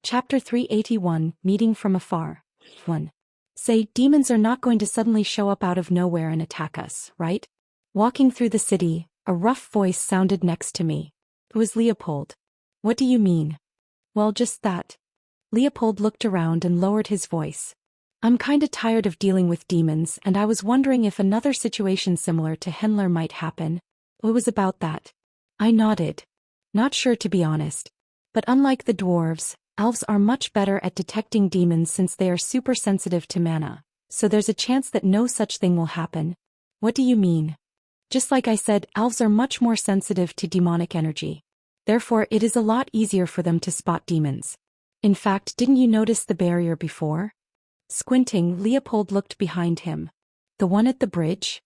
Chapter 381, Meeting from Afar. 1. Say, demons are not going to suddenly show up out of nowhere and attack us, right? Walking through the city, a rough voice sounded next to me. It was Leopold. What do you mean? Well, just that. Leopold looked around and lowered his voice. I'm kinda tired of dealing with demons, and I was wondering if another situation similar to Henler might happen. It was about that. I nodded. Not sure, to be honest. But unlike the dwarves, elves are much better at detecting demons since they are super sensitive to mana, so there's a chance that no such thing will happen. What do you mean? Just like I said, elves are much more sensitive to demonic energy. Therefore, it is a lot easier for them to spot demons. In fact, didn't you notice the barrier before? Squinting, Leopold looked behind him. The one at the bridge?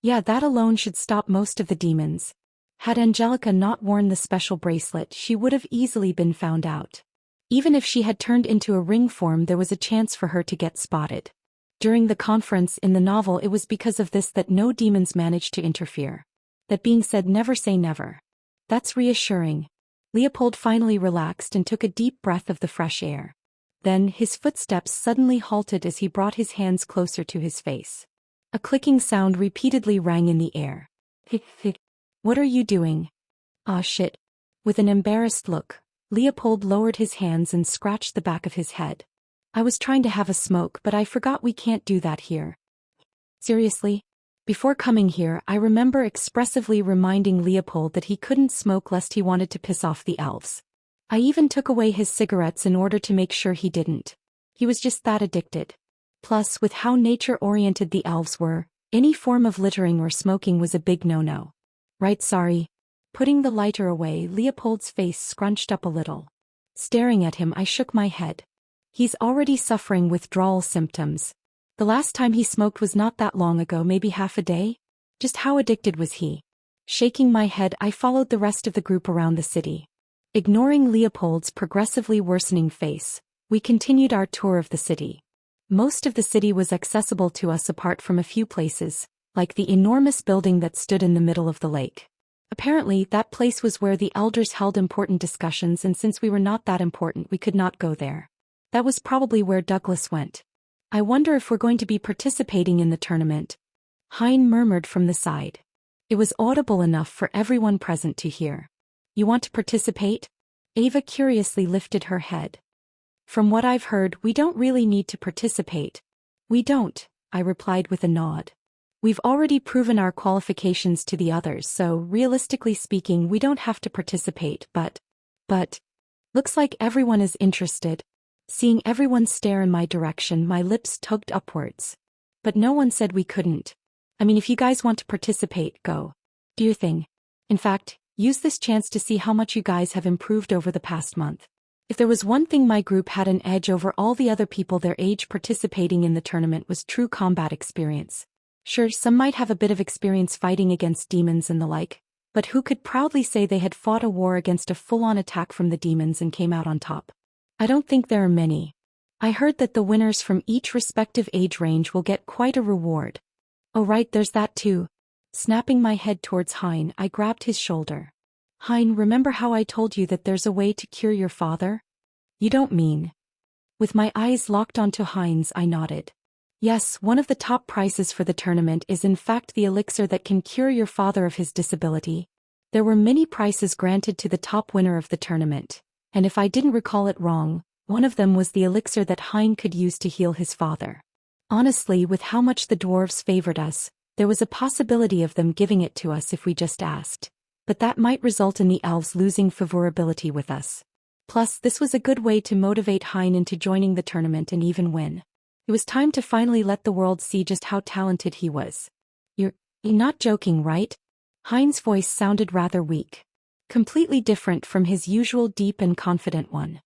Yeah, that alone should stop most of the demons. Had Angelica not worn the special bracelet, she would have easily been found out. Even if she had turned into a ring form, there was a chance for her to get spotted. During the conference in the novel, it was because of this that no demons managed to interfere. That being said, never say never. That's reassuring. Leopold finally relaxed and took a deep breath of the fresh air. Then, his footsteps suddenly halted as he brought his hands closer to his face. A clicking sound repeatedly rang in the air. What are you doing? Aw shit. With an embarrassed look, Leopold lowered his hands and scratched the back of his head. I was trying to have a smoke, but I forgot we can't do that here. Seriously? Before coming here, I remember expressively reminding Leopold that he couldn't smoke lest he wanted to piss off the elves. I even took away his cigarettes in order to make sure he didn't. He was just that addicted. Plus, with how nature-oriented the elves were, any form of littering or smoking was a big no-no. Right, sorry. Putting the lighter away, Leopold's face scrunched up a little. Staring at him, I shook my head. He's already suffering withdrawal symptoms. The last time he smoked was not that long ago, maybe half a day? Just how addicted was he? Shaking my head, I followed the rest of the group around the city. Ignoring Leopold's progressively worsening face, we continued our tour of the city. Most of the city was accessible to us apart from a few places, like the enormous building that stood in the middle of the lake. Apparently, that place was where the elders held important discussions, and since we were not that important, we could not go there. That was probably where Douglas went. I wonder if we're going to be participating in the tournament. Hein murmured from the side. It was audible enough for everyone present to hear. You want to participate? Ava curiously lifted her head. From what I've heard, we don't really need to participate. We don't, I replied with a nod. We've already proven our qualifications to the others, so realistically speaking, we don't have to participate, but, looks like everyone is interested. Seeing everyone stare in my direction, my lips tugged upwards. But no one said we couldn't. I mean, if you guys want to participate, go. Do your thing. In fact, use this chance to see how much you guys have improved over the past month. If there was one thing my group had an edge over all the other people their age participating in the tournament was true combat experience. Sure, some might have a bit of experience fighting against demons and the like, but who could proudly say they had fought a war against a full-on attack from the demons and came out on top? I don't think there are many. I heard that the winners from each respective age range will get quite a reward. Oh right, there's that too. Snapping my head towards Hein, I grabbed his shoulder. Hein, remember how I told you that there's a way to cure your father? You don't mean? With my eyes locked onto Hein's, I nodded. Yes, one of the top prizes for the tournament is in fact the elixir that can cure your father of his disability. There were many prizes granted to the top winner of the tournament, and if I didn't recall it wrong, one of them was the elixir that Hein could use to heal his father. Honestly, with how much the dwarves favored us, there was a possibility of them giving it to us if we just asked. But that might result in the elves losing favorability with us. Plus, this was a good way to motivate Hein into joining the tournament and even win. It was time to finally let the world see just how talented he was. You're not joking, right? Hein's voice sounded rather weak. Completely different from his usual deep and confident one.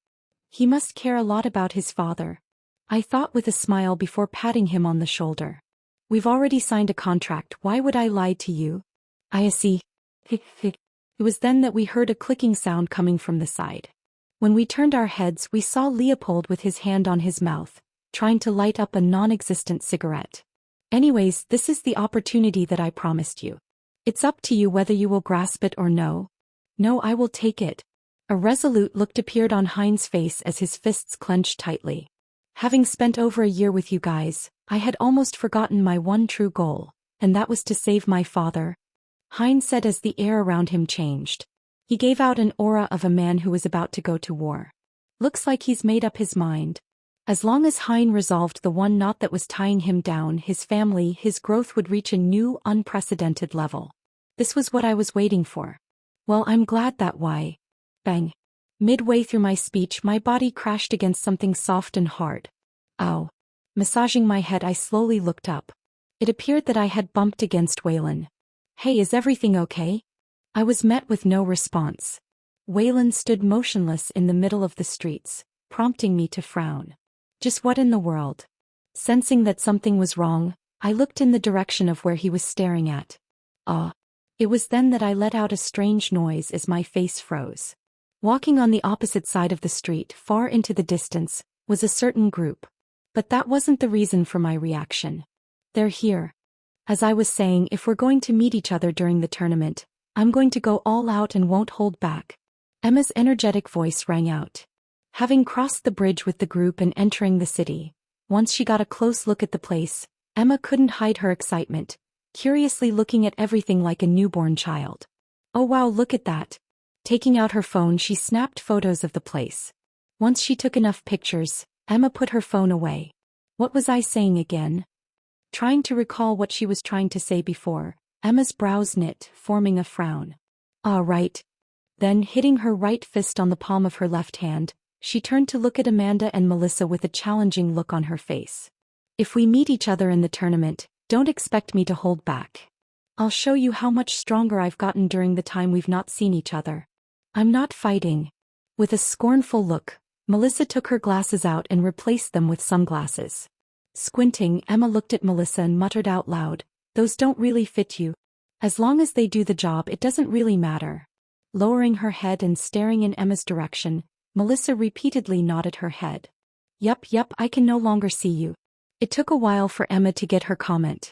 He must care a lot about his father. I thought with a smile before patting him on the shoulder. We've already signed a contract, why would I lie to you? I see. It was then that we heard a clicking sound coming from the side. When we turned our heads, we saw Leopold with his hand on his mouth, trying to light up a non-existent cigarette. Anyways, this is the opportunity that I promised you. It's up to you whether you will grasp it or no. No, I will take it. A resolute look appeared on Hein's face as his fists clenched tightly. Having spent over a year with you guys, I had almost forgotten my one true goal, and that was to save my father, Hein said as the air around him changed. He gave out an aura of a man who was about to go to war. Looks like he's made up his mind. As long as Hein resolved the one knot that was tying him down, his family, his growth would reach a new, unprecedented level. This was what I was waiting for. Well, I'm glad that why. Bang. Midway through my speech, my body crashed against something soft and hard. Ow. Massaging my head, I slowly looked up. It appeared that I had bumped against Waylon. Hey, is everything okay? I was met with no response. Waylon stood motionless in the middle of the streets, prompting me to frown. Just what in the world? Sensing that something was wrong, I looked in the direction of where he was staring at. It was then that I let out a strange noise as my face froze. Walking on the opposite side of the street, far into the distance, was a certain group. But that wasn't the reason for my reaction. They're here. As I was saying, if we're going to meet each other during the tournament, I'm going to go all out and won't hold back. Emma's energetic voice rang out. Having crossed the bridge with the group and entering the city, once she got a close look at the place, Emma couldn't hide her excitement, curiously looking at everything like a newborn child. Oh wow, look at that. Taking out her phone, she snapped photos of the place. Once she took enough pictures, Emma put her phone away. What was I saying again? Trying to recall what she was trying to say before, Emma's brows knit, forming a frown. Right. Then, hitting her right fist on the palm of her left hand, she turned to look at Amanda and Melissa with a challenging look on her face. If we meet each other in the tournament, don't expect me to hold back. I'll show you how much stronger I've gotten during the time we've not seen each other. I'm not fighting. With a scornful look, Melissa took her glasses out and replaced them with sunglasses. Squinting, Emma looked at Melissa and muttered out loud, "Those don't really fit you. As long as they do the job, it doesn't really matter." Lowering her head and staring in Emma's direction, Melissa repeatedly nodded her head. Yup, I can no longer see you." It took a while for Emma to get her comment.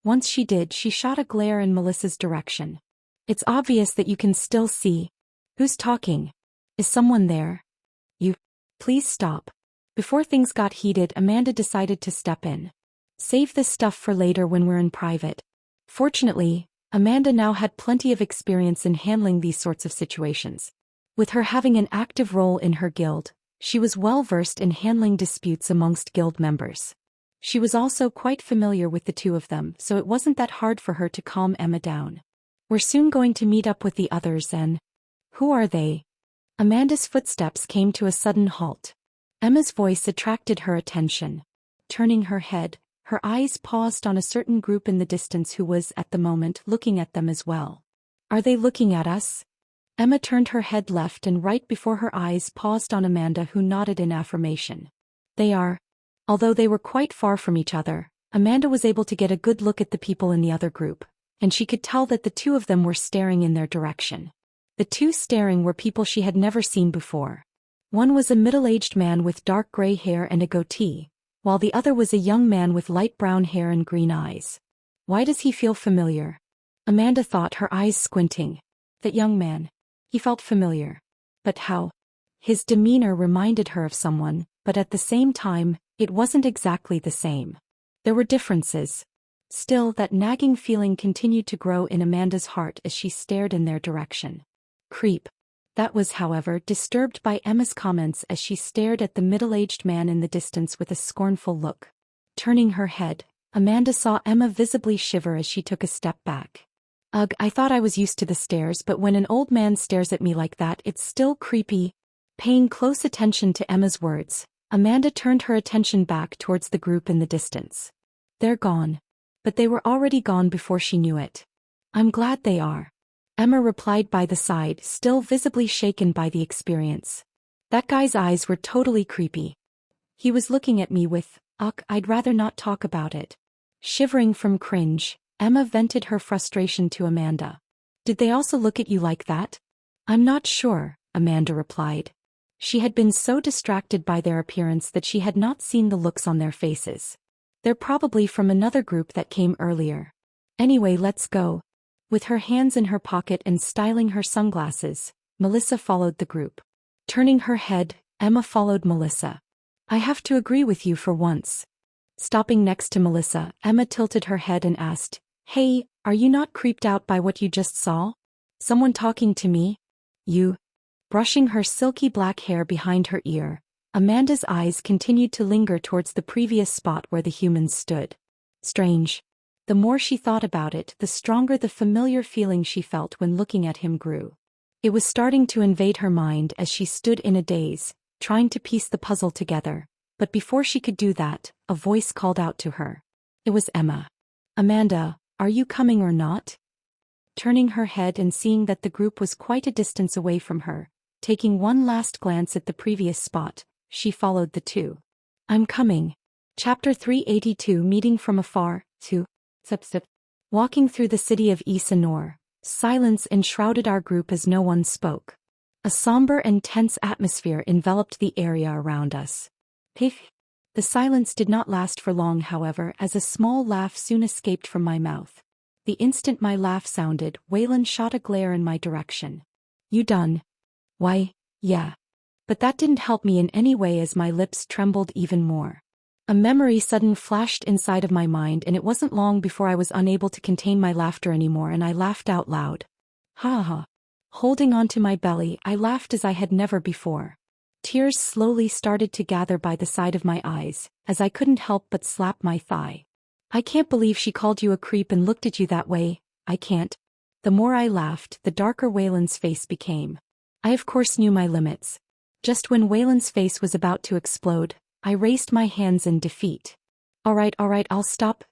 Once she did, she shot a glare in Melissa's direction. "It's obvious that you can still see. Who's talking? Is someone there? You. Please stop." Before things got heated, Amanda decided to step in. "Save this stuff for later when we're in private." Fortunately, Amanda now had plenty of experience in handling these sorts of situations. With her having an active role in her guild, she was well versed in handling disputes amongst guild members. She was also quite familiar with the two of them, so it wasn't that hard for her to calm Emma down. "We're soon going to meet up with the others and..." "Who are they?" Amanda's footsteps came to a sudden halt. Emma's voice attracted her attention. Turning her head, her eyes paused on a certain group in the distance who was, at the moment, looking at them as well. "Are they looking at us?" Emma turned her head left and right before her eyes paused on Amanda, who nodded in affirmation. "They are." Although they were quite far from each other, Amanda was able to get a good look at the people in the other group, and she could tell that the two of them were staring in their direction. The two staring were people she had never seen before. One was a middle-aged man with dark gray hair and a goatee, while the other was a young man with light brown hair and green eyes. Why does he feel familiar? Amanda thought, her eyes squinting. That young man. He felt familiar. But how? His demeanor reminded her of someone, but at the same time, it wasn't exactly the same. There were differences. Still, that nagging feeling continued to grow in Amanda's heart as she stared in their direction. Creep. That was, however, disturbed by Emma's comments as she stared at the middle-aged man in the distance with a scornful look. Turning her head, Amanda saw Emma visibly shiver as she took a step back. "Ugh, I thought I was used to the stares, but when an old man stares at me like that, it's still creepy." Paying close attention to Emma's words, Amanda turned her attention back towards the group in the distance. "They're gone." But they were already gone before she knew it. "I'm glad they are," Emma replied by the side, still visibly shaken by the experience. "That guy's eyes were totally creepy. He was looking at me with, I'd rather not talk about it." Shivering from cringe, Emma vented her frustration to Amanda. "Did they also look at you like that?" "I'm not sure," Amanda replied. She had been so distracted by their appearance that she had not seen the looks on their faces. "They're probably from another group that came earlier. Anyway, let's go." With her hands in her pocket and styling her sunglasses, Melissa followed the group. Turning her head, Emma followed Melissa. I have to agree with you for once. Stopping next to Melissa, Emma tilted her head and asked, Hey, are you not creeped out by what you just saw? Someone talking to me? You? Brushing her silky black hair behind her ear, Amanda's eyes continued to linger towards the previous spot where the humans stood. Strange. The more she thought about it, the stronger the familiar feeling she felt when looking at him grew. It was starting to invade her mind as she stood in a daze, trying to piece the puzzle together, but before she could do that, a voice called out to her. It was Emma. Amanda, are you coming or not? Turning her head and seeing that the group was quite a distance away from her, taking one last glance at the previous spot, she followed the two. I'm coming. Chapter 382 Meeting from Afar, 2. Walking through the city of S69, silence enshrouded our group as no one spoke. A somber and tense atmosphere enveloped the area around us. Piff. The silence did not last for long, however, as a small laugh soon escaped from my mouth. The instant my laugh sounded, Waylon shot a glare in my direction. You done? Why, yeah. But that didn't help me in any way as my lips trembled even more. A memory suddenly flashed inside of my mind, and it wasn't long before I was unable to contain my laughter anymore, and I laughed out loud. Ha ha. Holding onto my belly, I laughed as I had never before. Tears slowly started to gather by the side of my eyes, as I couldn't help but slap my thigh. I can't believe she called you a creep and looked at you that way, I can't. The more I laughed, the darker Waylon's face became. I of course knew my limits. Just when Waylon's face was about to explode, I raised my hands in defeat. Alright, I'll stop.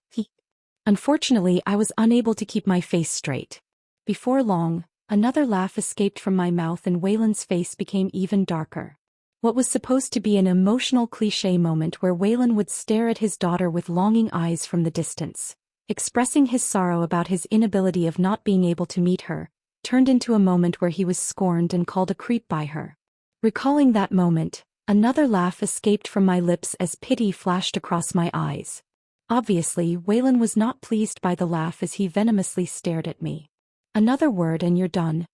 Unfortunately, I was unable to keep my face straight. Before long, another laugh escaped from my mouth and Waylon's face became even darker. What was supposed to be an emotional cliché moment where Waylon would stare at his daughter with longing eyes from the distance, expressing his sorrow about his inability of not being able to meet her, turned into a moment where he was scorned and called a creep by her. Recalling that moment, another laugh escaped from my lips as pity flashed across my eyes. Obviously, Waylon was not pleased by the laugh as he venomously stared at me. Another word and you're done.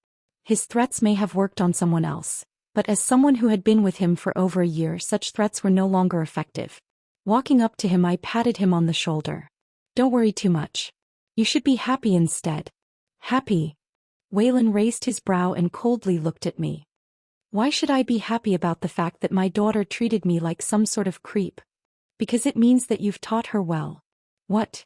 His threats may have worked on someone else, but as someone who had been with him for over a year, such threats were no longer effective. Walking up to him, I patted him on the shoulder. Don't worry too much. You should be happy instead. Happy? Waylon raised his brow and coldly looked at me. Why should I be happy about the fact that my daughter treated me like some sort of creep? Because it means that you've taught her well. What?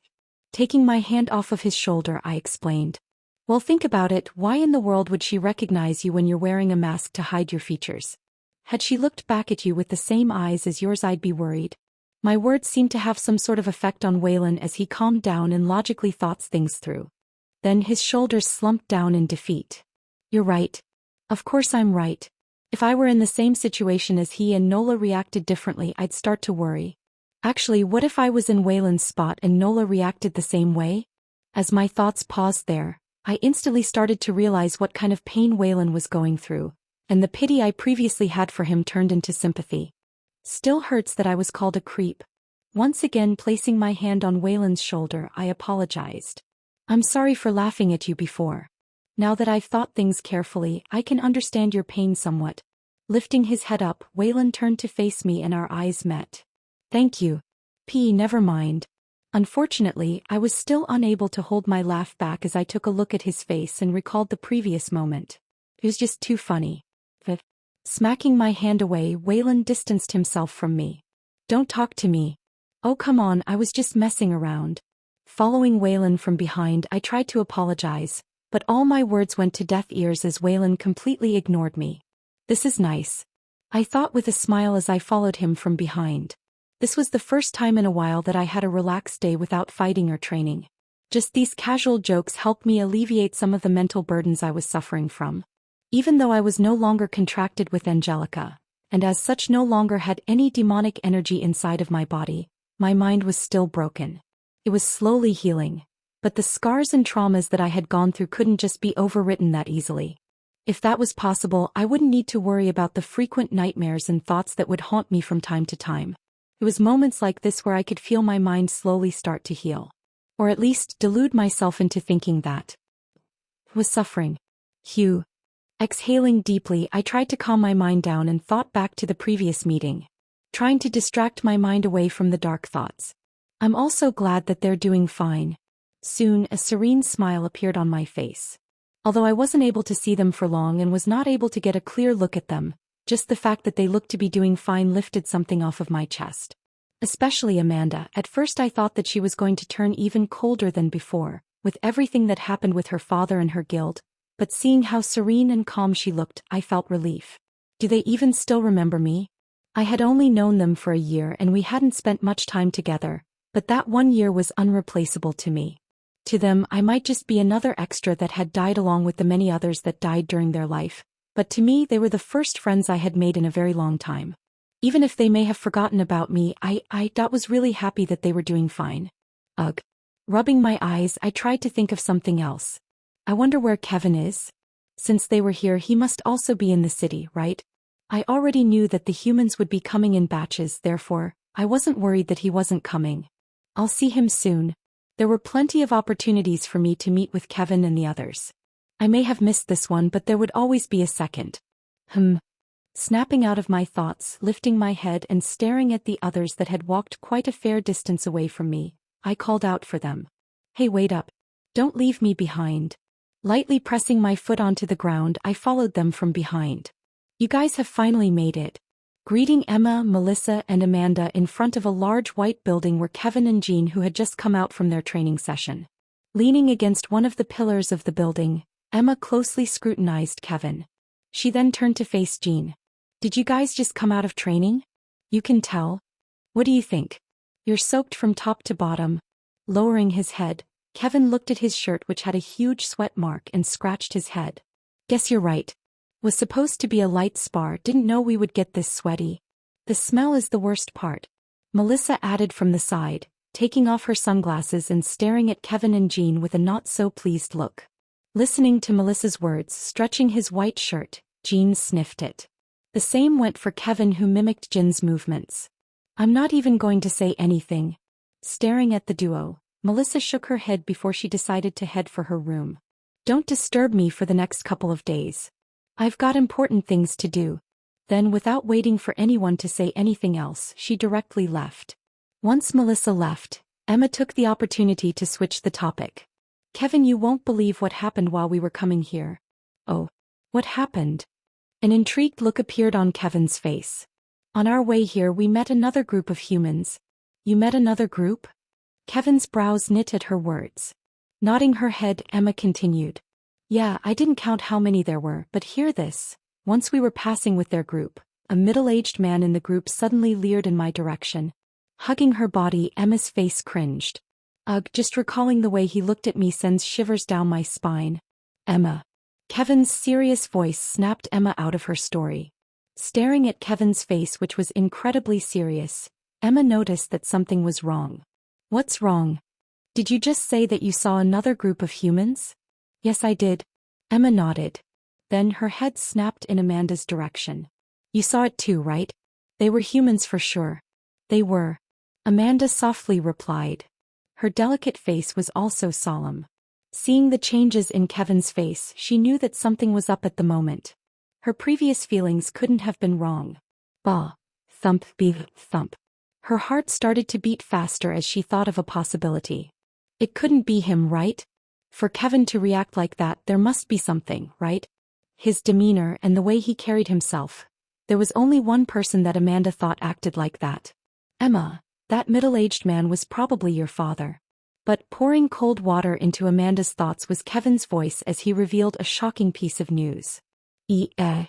Taking my hand off of his shoulder, I explained. Well, think about it, why in the world would she recognize you when you're wearing a mask to hide your features? Had she looked back at you with the same eyes as yours, I'd be worried. My words seemed to have some sort of effect on Waylon as he calmed down and logically thought things through. Then his shoulders slumped down in defeat. You're right. Of course I'm right. If I were in the same situation as he and Nola reacted differently, I'd start to worry. Actually, what if I was in Waylon's spot and Nola reacted the same way? As my thoughts paused there, I instantly started to realize what kind of pain Waylon was going through, and the pity I previously had for him turned into sympathy. Still hurts that I was called a creep. Once again placing my hand on Waylon's shoulder, I apologized. I'm sorry for laughing at you before. Now that I've thought things carefully, I can understand your pain somewhat. Lifting his head up, Waylon turned to face me and our eyes met. Thank you. Never mind. Unfortunately, I was still unable to hold my laugh back as I took a look at his face and recalled the previous moment. It was just too funny. Smacking my hand away, Waylon distanced himself from me. Don't talk to me. Oh come on, I was just messing around. Following Waylon from behind, I tried to apologize, but all my words went to deaf ears as Waylon completely ignored me. This is nice. I thought with a smile as I followed him from behind. This was the first time in a while that I had a relaxed day without fighting or training. Just these casual jokes helped me alleviate some of the mental burdens I was suffering from. Even though I was no longer contracted with Angelica, and as such no longer had any demonic energy inside of my body, my mind was still broken. It was slowly healing, but the scars and traumas that I had gone through couldn't just be overwritten that easily. If that was possible, I wouldn't need to worry about the frequent nightmares and thoughts that would haunt me from time to time. It was moments like this where I could feel my mind slowly start to heal. Or at least delude myself into thinking that I was suffering. Hugh. Exhaling deeply, I tried to calm my mind down and thought back to the previous meeting, trying to distract my mind away from the dark thoughts. I'm also glad that they're doing fine. Soon, a serene smile appeared on my face. Although I wasn't able to see them for long and was not able to get a clear look at them, just the fact that they looked to be doing fine lifted something off of my chest. Especially Amanda. At first I thought that she was going to turn even colder than before, with everything that happened with her father and her guild, but seeing how serene and calm she looked, I felt relief. Do they even still remember me? I had only known them for a year and we hadn't spent much time together, but that 1 year was unreplaceable to me. To them, I might just be another extra that had died along with the many others that died during their life, but to me they were the first friends I had made in a very long time. Even if they may have forgotten about me, I was really happy that they were doing fine. Ugh. Rubbing my eyes, I tried to think of something else. I wonder where Kevin is? Since they were here, he must also be in the city, right? I already knew that the humans would be coming in batches, therefore, I wasn't worried that he wasn't coming. I'll see him soon. There were plenty of opportunities for me to meet with Kevin and the others. I may have missed this one, but there would always be a second. Snapping out of my thoughts, lifting my head and staring at the others that had walked quite a fair distance away from me, I called out for them. Hey, wait up. Don't leave me behind. Lightly pressing my foot onto the ground, I followed them from behind. You guys have finally made it. Greeting Emma, Melissa and Amanda in front of a large white building were Kevin and Jean, who had just come out from their training session. Leaning against one of the pillars of the building, Emma closely scrutinized Kevin. She then turned to face Jean. Did you guys just come out of training? You can tell. What do you think? You're soaked from top to bottom. Lowering his head, Kevin looked at his shirt, which had a huge sweat mark, and scratched his head. Guess you're right. Was supposed to be a light spar, didn't know we would get this sweaty. The smell is the worst part. Melissa added from the side, taking off her sunglasses and staring at Kevin and Jean with a not-so-pleased look. Listening to Melissa's words, stretching his white shirt, Jean sniffed it. The same went for Kevin, who mimicked Jin's movements. I'm not even going to say anything. Staring at the duo, Melissa shook her head before she decided to head for her room. Don't disturb me for the next couple of days. I've got important things to do. Then, without waiting for anyone to say anything else, she directly left. Once Melissa left, Emma took the opportunity to switch the topic. Kevin, you won't believe what happened while we were coming here. Oh. What happened? An intrigued look appeared on Kevin's face. On our way here we met another group of humans. You met another group? Kevin's brows knit at her words. Nodding her head, Emma continued. Yeah, I didn't count how many there were, but hear this. Once we were passing with their group, a middle-aged man in the group suddenly leered in my direction. Hugging her body, Emma's face cringed. Ugh, just recalling the way he looked at me sends shivers down my spine. Emma. Kevin's serious voice snapped Emma out of her story. Staring at Kevin's face, which was incredibly serious, Emma noticed that something was wrong. What's wrong? Did you just say that you saw another group of humans? Yes, I did. Emma nodded. Then her head snapped in Amanda's direction. You saw it too, right? They were humans for sure. They were. Amanda softly replied. Her delicate face was also solemn. Seeing the changes in Kevin's face, she knew that something was up at the moment. Her previous feelings couldn't have been wrong. Bah. Thump, beep, thump. Her heart started to beat faster as she thought of a possibility. It couldn't be him, right? For Kevin to react like that, there must be something, right? His demeanor and the way he carried himself. There was only one person that Amanda thought acted like that. Emma, that middle-aged man was probably your father. But pouring cold water into Amanda's thoughts was Kevin's voice as he revealed a shocking piece of news. A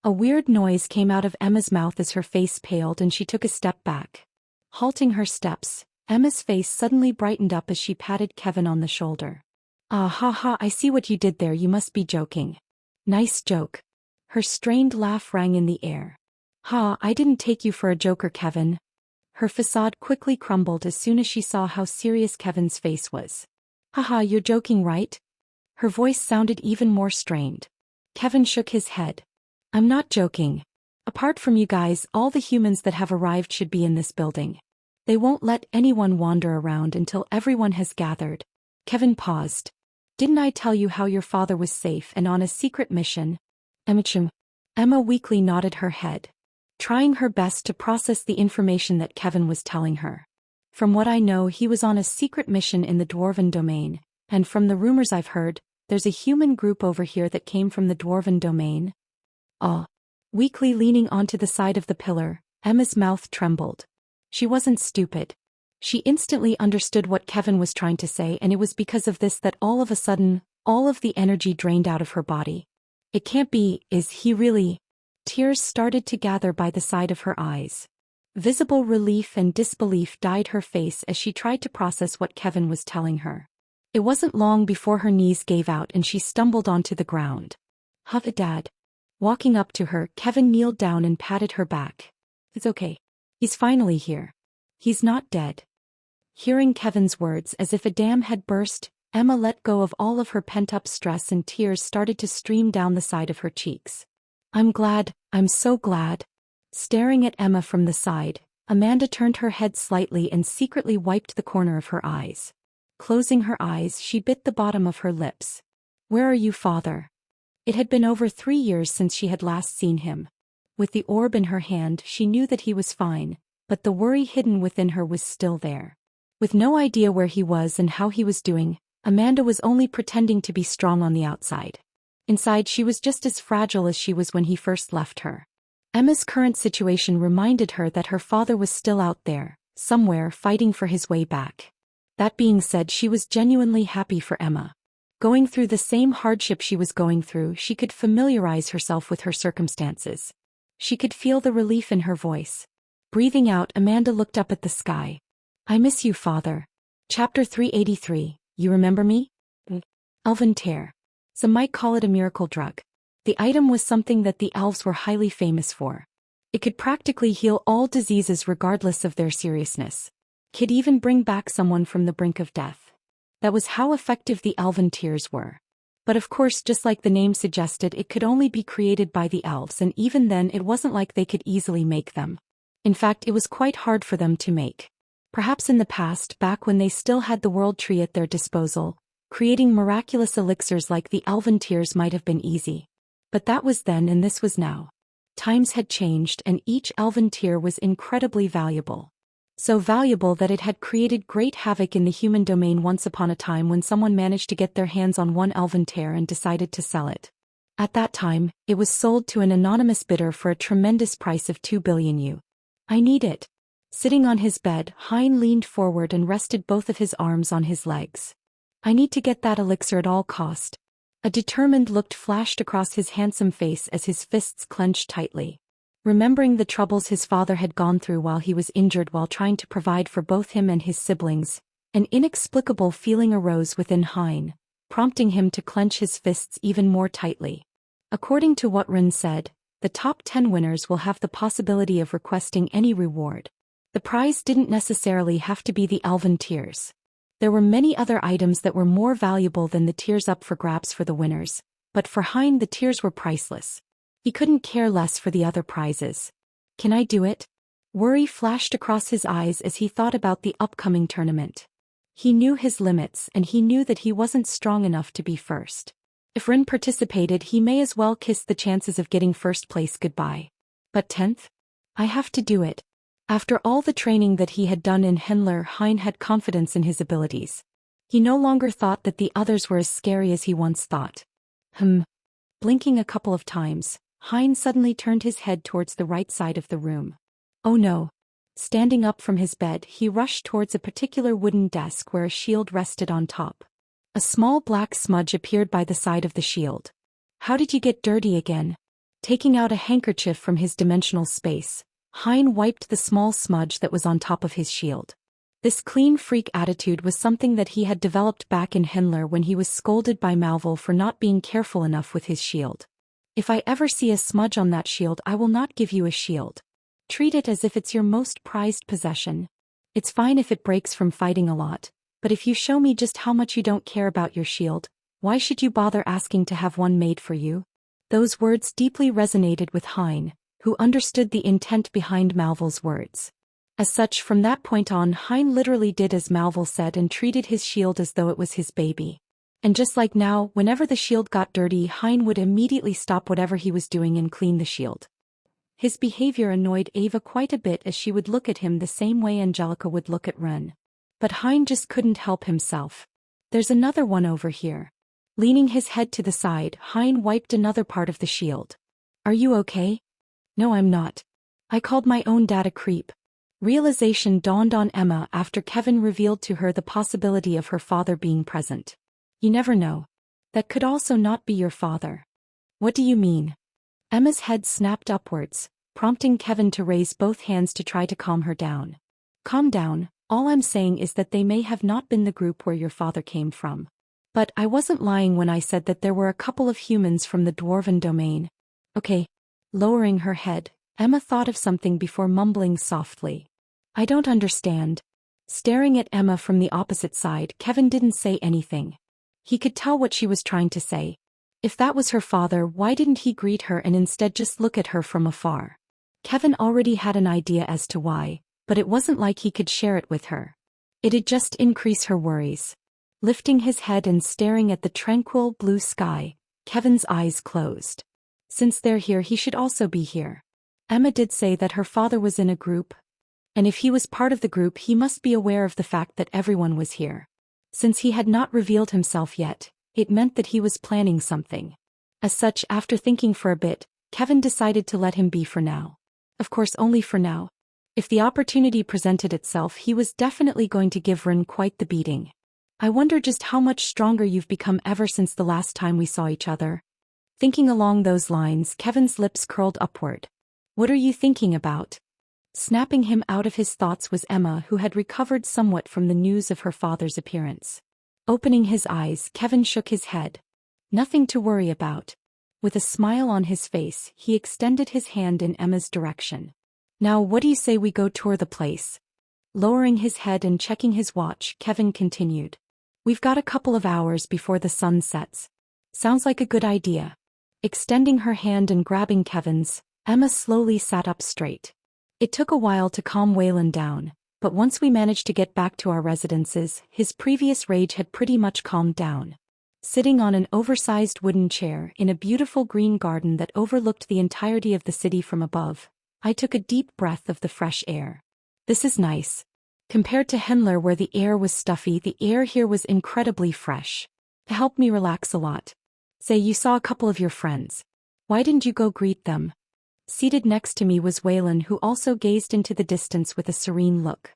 weird noise came out of Emma's mouth as her face paled and she took a step back. Halting her steps, Emma's face suddenly brightened up as she patted Kevin on the shoulder. Ah ha ha, I see what you did there, you must be joking. Nice joke. Her strained laugh rang in the air. Ha, I didn't take you for a joker, Kevin. Her facade quickly crumbled as soon as she saw how serious Kevin's face was. Haha, you're joking, right? Her voice sounded even more strained. Kevin shook his head. I'm not joking. Apart from you guys, all the humans that have arrived should be in this building. They won't let anyone wander around until everyone has gathered. Kevin paused. Didn't I tell you how your father was safe and on a secret mission? Emmachim. Emma weakly nodded her head, trying her best to process the information that Kevin was telling her. From what I know, he was on a secret mission in the Dwarven domain, and from the rumors I've heard, there's a human group over here that came from the Dwarven domain. Oh. Weakly leaning onto the side of the pillar, Emma's mouth trembled. She wasn't stupid. She instantly understood what Kevin was trying to say, and it was because of this that all of a sudden, all of the energy drained out of her body. It can't be, is he really? Tears started to gather by the side of her eyes. Visible relief and disbelief dyed her face as she tried to process what Kevin was telling her. It wasn't long before her knees gave out and she stumbled onto the ground. Huff, Dad. Walking up to her, Kevin kneeled down and patted her back. It's okay. He's finally here. He's not dead. Hearing Kevin's words as if a dam had burst, Emma let go of all of her pent-up stress and tears started to stream down the side of her cheeks. I'm glad, I'm so glad. Staring at Emma from the side, Amanda turned her head slightly and secretly wiped the corner of her eyes. Closing her eyes, she bit the bottom of her lips. Where are you, Father? It had been over 3 years since she had last seen him. With the orb in her hand, she knew that he was fine, but the worry hidden within her was still there. With no idea where he was and how he was doing, Amanda was only pretending to be strong on the outside. Inside, she was just as fragile as she was when he first left her. Emma's current situation reminded her that her father was still out there, somewhere fighting for his way back. That being said, she was genuinely happy for Emma. Going through the same hardship she was going through, she could familiarize herself with her circumstances. She could feel the relief in her voice. Breathing out, Amanda looked up at the sky. I miss you, Father. Chapter 383, you remember me? Elven tear. Some might call it a miracle drug. The item was something that the elves were highly famous for. It could practically heal all diseases regardless of their seriousness. Could even bring back someone from the brink of death. That was how effective the elven tears were. But of course, just like the name suggested, it could only be created by the elves, and even then it wasn't like they could easily make them. In fact, it was quite hard for them to make. Perhaps in the past, back when they still had the world tree at their disposal, creating miraculous elixirs like the elven tears might have been easy. But that was then and this was now. Times had changed and each elven tear was incredibly valuable. So valuable that it had created great havoc in the human domain once upon a time when someone managed to get their hands on one elven tear and decided to sell it. At that time, it was sold to an anonymous bidder for a tremendous price of 2 billion U. I need it. Sitting on his bed, Hein leaned forward and rested both of his arms on his legs. I need to get that elixir at all cost. A determined look flashed across his handsome face as his fists clenched tightly. Remembering the troubles his father had gone through while he was injured while trying to provide for both him and his siblings, an inexplicable feeling arose within Hein, prompting him to clench his fists even more tightly. According to what Rin said, the top 10 winners will have the possibility of requesting any reward. The prize didn't necessarily have to be the elven tears. There were many other items that were more valuable than the tears up for grabs for the winners, but for Hein the tears were priceless. He couldn't care less for the other prizes. Can I do it? Worry flashed across his eyes as he thought about the upcoming tournament. He knew his limits and he knew that he wasn't strong enough to be first. If Rin participated, he may as well kiss the chances of getting first place goodbye. But 10th? I have to do it. After all the training that he had done in Henler, Hein had confidence in his abilities. He no longer thought that the others were as scary as he once thought. Blinking a couple of times, Hein suddenly turned his head towards the right side of the room. Oh no. Standing up from his bed, he rushed towards a particular wooden desk where a shield rested on top. A small black smudge appeared by the side of the shield. How did you get dirty again? Taking out a handkerchief from his dimensional space, Hein wiped the small smudge that was on top of his shield. This clean freak attitude was something that he had developed back in Henler when he was scolded by Malval for not being careful enough with his shield. If I ever see a smudge on that shield, I will not give you a shield. Treat it as if it's your most prized possession. It's fine if it breaks from fighting a lot, but if you show me just how much you don't care about your shield, why should you bother asking to have one made for you? Those words deeply resonated with Hein, who understood the intent behind Malval's words. As such, from that point on, Hein literally did as Malval said and treated his shield as though it was his baby. And just like now, whenever the shield got dirty, Hein would immediately stop whatever he was doing and clean the shield. His behavior annoyed Ava quite a bit as she would look at him the same way Angelica would look at Ren. But Hein just couldn't help himself. There's another one over here. Leaning his head to the side, Hein wiped another part of the shield. Are you okay? No, I'm not. I called my own dad a creep. Realization dawned on Emma after Kevin revealed to her the possibility of her father being present. You never know. That could also not be your father. What do you mean? Emma's head snapped upwards, prompting Kevin to raise both hands to try to calm her down. Calm down, all I'm saying is that they may have not been the group where your father came from. But I wasn't lying when I said that there were a couple of humans from the Dwarven domain. Okay. Lowering her head, Emma thought of something before mumbling softly. I don't understand. Staring at Emma from the opposite side, Kevin didn't say anything. He could tell what she was trying to say. If that was her father, why didn't he greet her and instead just look at her from afar? Kevin already had an idea as to why, but it wasn't like he could share it with her. It'd just increase her worries. Lifting his head and staring at the tranquil blue sky, Kevin's eyes closed. Since they're here, he should also be here. Emma did say that her father was in a group. And if he was part of the group, he must be aware of the fact that everyone was here. Since he had not revealed himself yet, it meant that he was planning something. As such, after thinking for a bit, Kevin decided to let him be for now. Of course, only for now. If the opportunity presented itself, he was definitely going to give Ren quite the beating. I wonder just how much stronger you've become ever since the last time we saw each other. Thinking along those lines, Kevin's lips curled upward. What are you thinking about? Snapping him out of his thoughts was Emma, who had recovered somewhat from the news of her father's appearance. Opening his eyes, Kevin shook his head. Nothing to worry about. With a smile on his face, he extended his hand in Emma's direction. Now what do you say we go tour the place? Lowering his head and checking his watch, Kevin continued. We've got a couple of hours before the sun sets. Sounds like a good idea. Extending her hand and grabbing Kevin's, Emma slowly sat up straight. It took a while to calm Waylon down, but once we managed to get back to our residences, his previous rage had pretty much calmed down. Sitting on an oversized wooden chair in a beautiful green garden that overlooked the entirety of the city from above, I took a deep breath of the fresh air. This is nice. Compared to Henler, where the air was stuffy, the air here was incredibly fresh. It helped me relax a lot. Say, you saw a couple of your friends. Why didn't you go greet them? Seated next to me was Waylon, who also gazed into the distance with a serene look.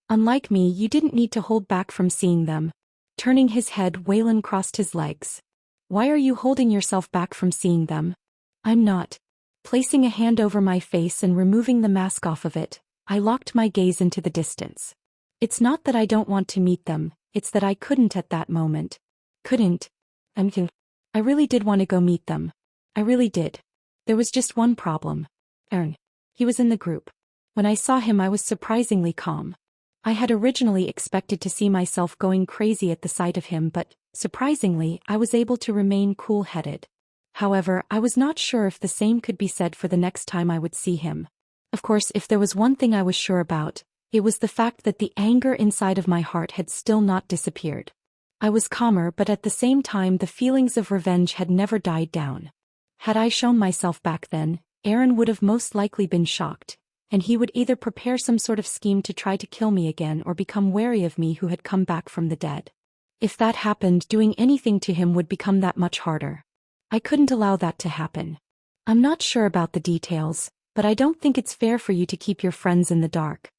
Unlike me, you didn't need to hold back from seeing them. Turning his head, Waylon crossed his legs. Why are you holding yourself back from seeing them? I'm not. Placing a hand over my face and removing the mask off of it, I locked my gaze into the distance. It's not that I don't want to meet them, it's that I couldn't at that moment. Couldn't. I really did want to go meet them. I really did. There was just one problem. Ern. He was in the group. When I saw him, I was surprisingly calm. I had originally expected to see myself going crazy at the sight of him, but, surprisingly, I was able to remain cool-headed. However, I was not sure if the same could be said for the next time I would see him. Of course, if there was one thing I was sure about, it was the fact that the anger inside of my heart had still not disappeared. I was calmer, but at the same time the feelings of revenge had never died down. Had I shown myself back then, Aaron would have most likely been shocked, and he would either prepare some sort of scheme to try to kill me again or become wary of me who had come back from the dead. If that happened, doing anything to him would become that much harder. I couldn't allow that to happen. I'm not sure about the details, but I don't think it's fair for you to keep your friends in the dark.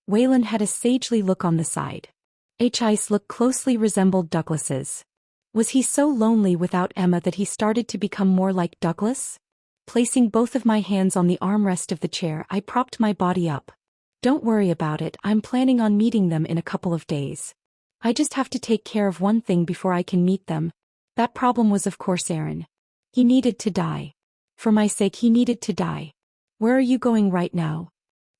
Waylon had a sagely look on the side. His look closely resembled Douglas's. Was he so lonely without Emma that he started to become more like Douglas? Placing both of my hands on the armrest of the chair, I propped my body up. Don't worry about it, I'm planning on meeting them in a couple of days. I just have to take care of one thing before I can meet them. That problem was, of course, Aaron. He needed to die. For my sake, he needed to die. Where are you going right now?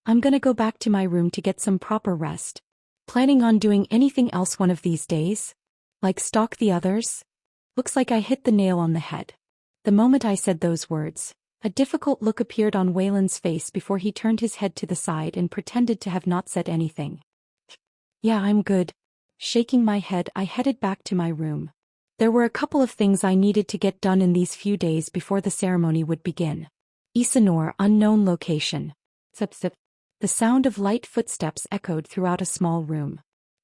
I'm gonna go back to my room to get some proper rest. Planning on doing anything else one of these days? Like stalk the others? Looks like I hit the nail on the head. The moment I said those words, a difficult look appeared on Waylon's face before he turned his head to the side and pretended to have not said anything. Yeah, I'm good. Shaking my head, I headed back to my room. There were a couple of things I needed to get done in these few days before the ceremony would begin. Isanor, unknown location. Zip zip. The sound of light footsteps echoed throughout a small room.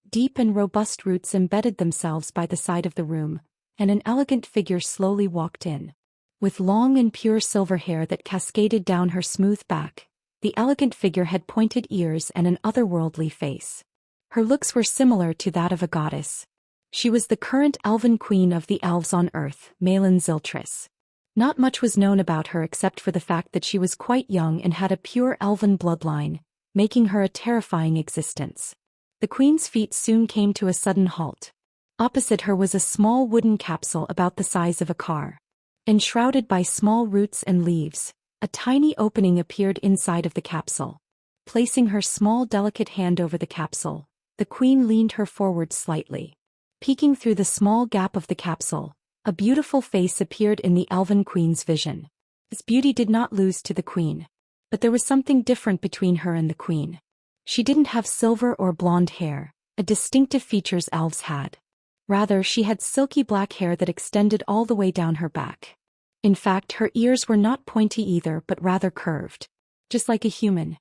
Deep and robust roots embedded themselves by the side of the room, and an elegant figure slowly walked in. With long and pure silver hair that cascaded down her smooth back, the elegant figure had pointed ears and an otherworldly face. Her looks were similar to that of a goddess. She was the current elven queen of the elves on earth, Malin Ziltris. Not much was known about her except for the fact that she was quite young and had a pure elven bloodline, making her a terrifying existence. The queen's feet soon came to a sudden halt. Opposite her was a small wooden capsule about the size of a car. Enshrouded by small roots and leaves, a tiny opening appeared inside of the capsule. Placing her small delicate hand over the capsule, the queen leaned her forward slightly. Peeking through the small gap of the capsule, a beautiful face appeared in the elven queen's vision. Its beauty did not lose to the queen. But there was something different between her and the queen. She didn't have silver or blonde hair, a distinctive features elves had. Rather, she had silky black hair that extended all the way down her back. In fact, her ears were not pointy either but rather curved. Just like a human.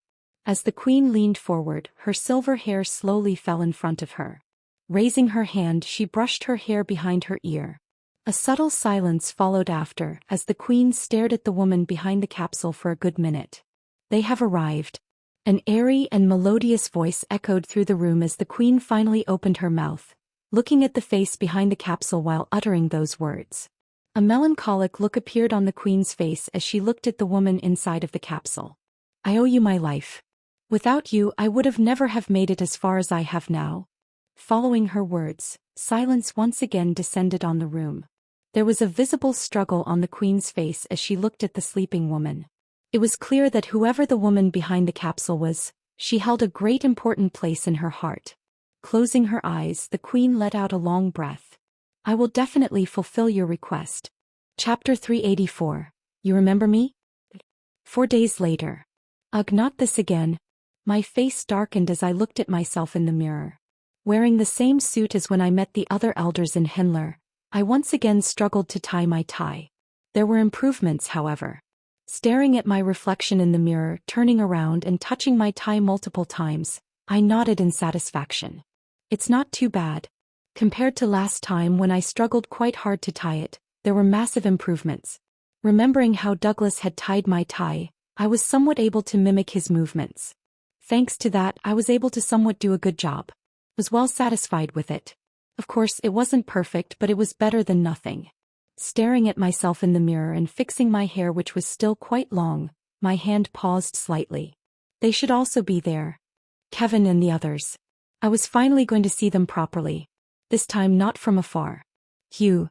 As the queen leaned forward, her silver hair slowly fell in front of her. Raising her hand, she brushed her hair behind her ear. A subtle silence followed after as the queen stared at the woman behind the capsule for a good minute. "They have arrived." An airy and melodious voice echoed through the room as the queen finally opened her mouth, looking at the face behind the capsule while uttering those words. A melancholic look appeared on the queen's face as she looked at the woman inside of the capsule. "I owe you my life. Without you, I would have never have made it as far as I have now." Following her words, silence once again descended on the room. There was a visible struggle on the queen's face as she looked at the sleeping woman. It was clear that whoever the woman behind the capsule was, she held a great important place in her heart. Closing her eyes, the queen let out a long breath. "I will definitely fulfill your request." Chapter 384. You remember me? 4 days later. Ugh, not this again. My face darkened as I looked at myself in the mirror. Wearing the same suit as when I met the other elders in Henler, I once again struggled to tie my tie. There were improvements, however. Staring at my reflection in the mirror, turning around and touching my tie multiple times, I nodded in satisfaction. It's not too bad. Compared to last time when I struggled quite hard to tie it, there were massive improvements. Remembering how Douglas had tied my tie, I was somewhat able to mimic his movements. Thanks to that, I was able to somewhat do a good job. Was well satisfied with it. Of course, it wasn't perfect, but it was better than nothing. Staring at myself in the mirror and fixing my hair, which was still quite long, my hand paused slightly. They should also be there. Kevin and the others. I was finally going to see them properly. This time not from afar. Hugh.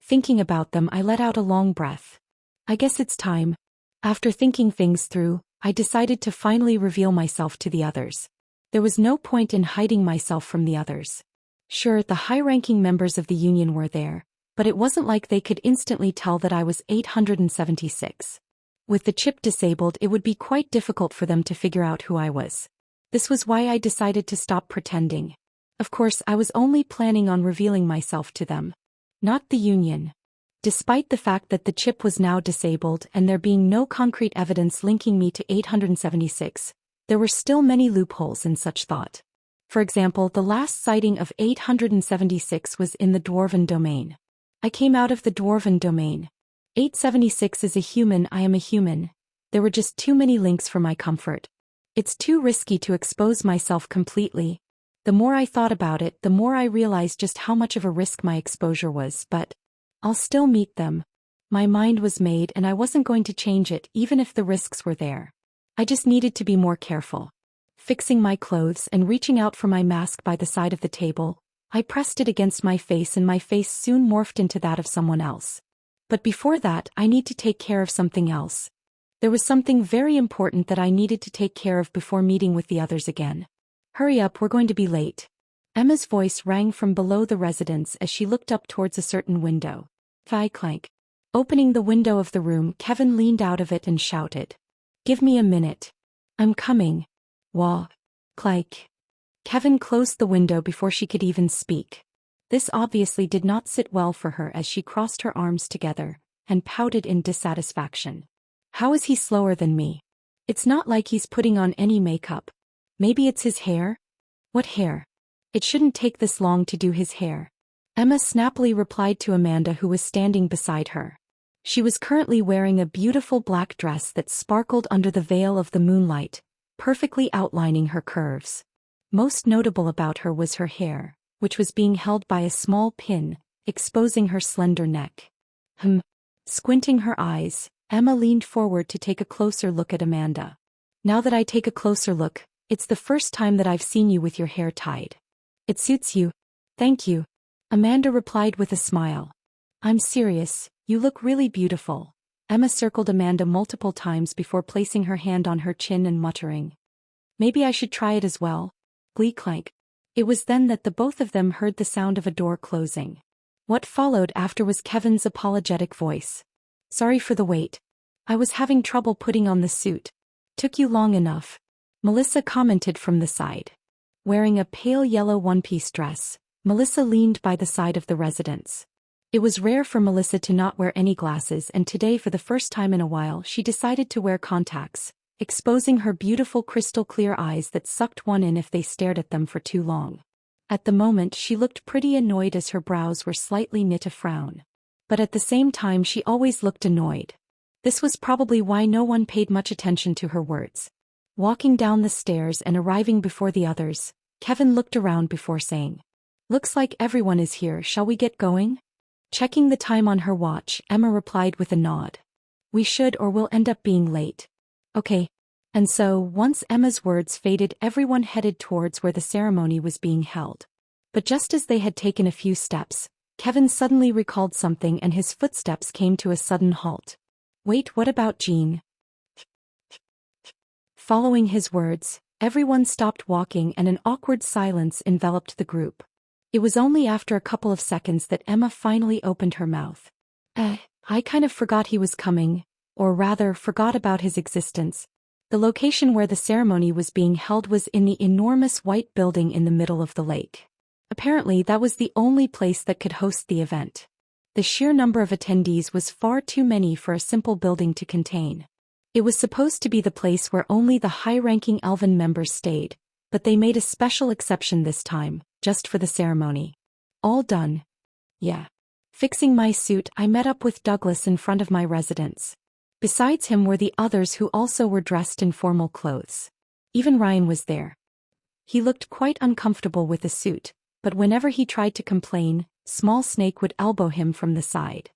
Thinking about them, I let out a long breath. I guess it's time. After thinking things through, I decided to finally reveal myself to the others. There was no point in hiding myself from the others. Sure, the high-ranking members of the Union were there, but it wasn't like they could instantly tell that I was 876. With the chip disabled, it would be quite difficult for them to figure out who I was. This was why I decided to stop pretending. Of course, I was only planning on revealing myself to them. Not the Union. Despite the fact that the chip was now disabled and there being no concrete evidence linking me to 876, there were still many loopholes in such thought. For example, the last sighting of 876 was in the Dwarven domain. I came out of the Dwarven domain. 876 is a human, I am a human. There were just too many links for my comfort. It's too risky to expose myself completely. The more I thought about it, the more I realized just how much of a risk my exposure was, but I'll still meet them. My mind was made and I wasn't going to change it even if the risks were there. I just needed to be more careful. Fixing my clothes and reaching out for my mask by the side of the table, I pressed it against my face and my face soon morphed into that of someone else. But before that, I need to take care of something else. There was something very important that I needed to take care of before meeting with the others again. Hurry up, we're going to be late. Emma's voice rang from below the residence as she looked up towards a certain window. Thigh clank. Opening the window of the room, Kevin leaned out of it and shouted. "Give me a minute. I'm coming." Wah. Clank. Kevin closed the window before she could even speak. This obviously did not sit well for her as she crossed her arms together and pouted in dissatisfaction. How is he slower than me? It's not like he's putting on any makeup. Maybe it's his hair? What hair? It shouldn't take this long to do his hair. Emma snappily replied to Amanda, who was standing beside her. She was currently wearing a beautiful black dress that sparkled under the veil of the moonlight, perfectly outlining her curves. Most notable about her was her hair, which was being held by a small pin, exposing her slender neck. Squinting her eyes, Emma leaned forward to take a closer look at Amanda. Now that I take a closer look, it's the first time that I've seen you with your hair tied. It suits you. Thank you. Amanda replied with a smile. I'm serious, you look really beautiful. Emma circled Amanda multiple times before placing her hand on her chin and muttering. Maybe I should try it as well. Glee clank. It was then that the both of them heard the sound of a door closing. What followed after was Kevin's apologetic voice. Sorry for the wait. I was having trouble putting on the suit. Took you long enough. Melissa commented from the side. Wearing a pale yellow one-piece dress, Melissa leaned by the side of the residence. It was rare for Melissa to not wear any glasses, and today for the first time in a while she decided to wear contacts, exposing her beautiful crystal-clear eyes that sucked one in if they stared at them for too long. At the moment she looked pretty annoyed as her brows were slightly knit a frown. But at the same time she always looked annoyed. This was probably why no one paid much attention to her words. Walking down the stairs and arriving before the others, Kevin looked around before saying, "Looks like everyone is here, shall we get going?" Checking the time on her watch, Emma replied with a nod. "We should, or we'll end up being late." "Okay." And so, once Emma's words faded, everyone headed towards where the ceremony was being held. But just as they had taken a few steps, Kevin suddenly recalled something and his footsteps came to a sudden halt. "Wait, what about Jean?" Following his words, everyone stopped walking and an awkward silence enveloped the group. It was only after a couple of seconds that Emma finally opened her mouth. I kind of forgot he was coming, or rather, forgot about his existence." The location where the ceremony was being held was in the enormous white building in the middle of the lake. Apparently that was the only place that could host the event. The sheer number of attendees was far too many for a simple building to contain. It was supposed to be the place where only the high-ranking Elven members stayed, but they made a special exception this time, just for the ceremony. All done. Yeah. Fixing my suit, I met up with Douglas in front of my residence. Besides him were the others who also were dressed in formal clothes. Even Ryan was there. He looked quite uncomfortable with the suit, but whenever he tried to complain, Small Snake would elbow him from the side.